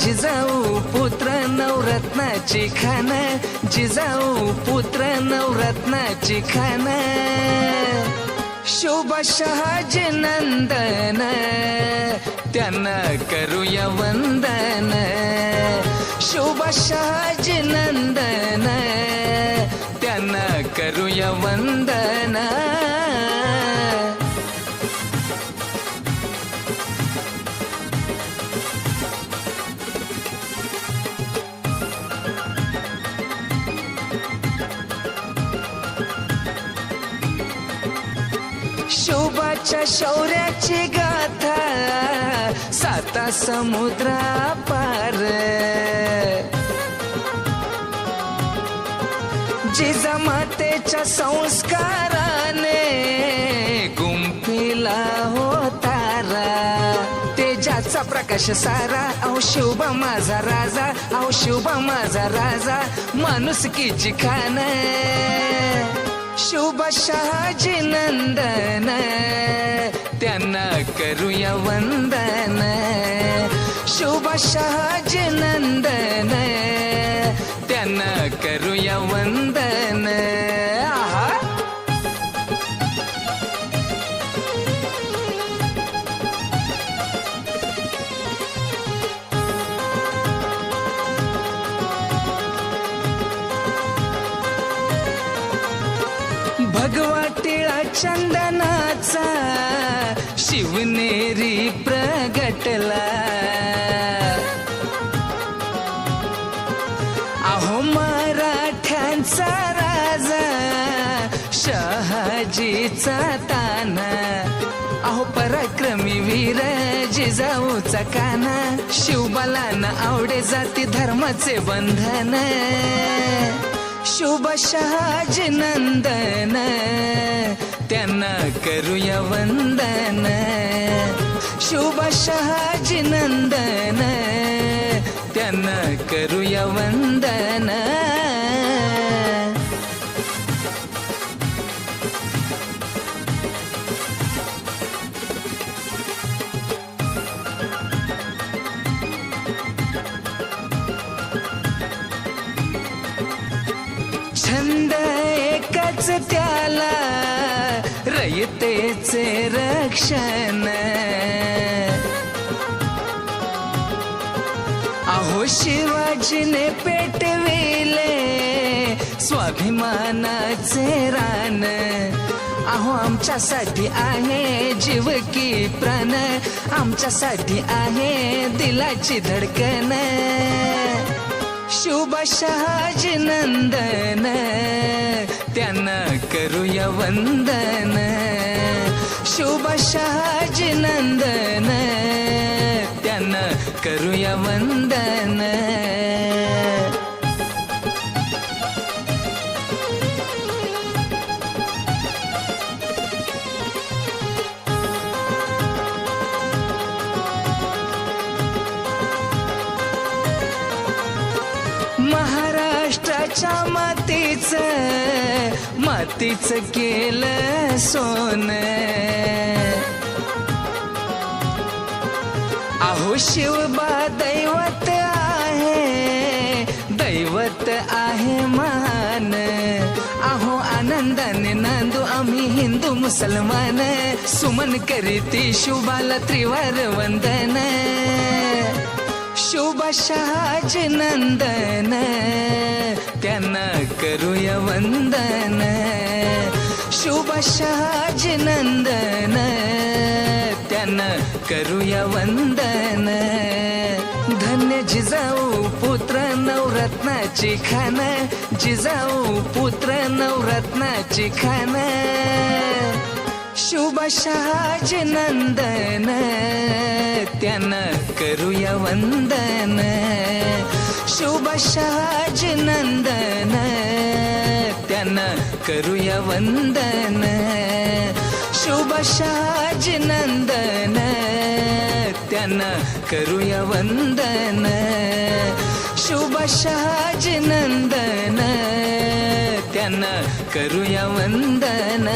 जिजाऊ पुत्र नवरत्नाची खान, जिजाऊ पुत्र नवरत्नाची खान, शुभ शहाजी नंदन त्यांना करूया वंदन, शुभ शहाजी नंदन त्यांना करूया वंदन. शुभाच्या शौर्याची गाथा साता समुद्रा पार, जिजामातेच्या संस्काराने गुंफिला होतारा, तेजाचा प्रकाश सारा. अहो शुभ माझा राजा, अहो शुभ माझा राजा, माणुसकीची खान, शुभ शहाजी नंदन त्यांना करूया वंदन, शुभ शहाजी नंदन त्यांना करूया वंदन. आहा भगवा टिळा चंदनाचा शिवनेरी प्रगटला, अहो मराठ्यांचा राजा शहाजीचा ताना, अहो पराक्रमी वीर जिजाऊचा काना, शिवबालांना आवडे जाती धर्माचे बंधन, शुभ शहाजी नंदन त्यांना करूया वंदन, शुभ शहाजी नंदन त्यांना करूया वंदन. छंद एकच त्याला रयतेचे रक्षण, अहो शिवाजीने पेटविले स्वाभिमानाचे रान, अहो आमच्यासाठी आहे जीव की प्राण, आमच्यासाठी आहे दिलाची धडकन, शुभ शहाजी नंदन त्यांना करूया वंदन, शुभ शहाजी नंदन त्यांना करूया वंदन. महाराष्ट्राच्या मातीचं केलं सोन, अहो शिवबा दैवत आहे, दैवत आहे महान, अहो आनंदाने नांदू आम्ही हिंदू मुसलमान, सुमन करीती शुभाला त्रिवार वंदन, शुभ शहाजी नंदन त्यांना करूया वंदन, शुभ शहाजी नंदन त्यांना करूया वंदन. धन्य जिजाऊ पुत्र नवरत्नाची खान, जिजाऊ पुत्र नवरत्नाची खान, शुभ शहाजी नंदन त्यांना करूया वंदन, शुभ शहाजी नंदन त्यांना करूया वंदन, शुभ शहाजी नंदन त्यांना करूया वंदन, शुभ शहाजी नंदन त्यांना करूया वंदन.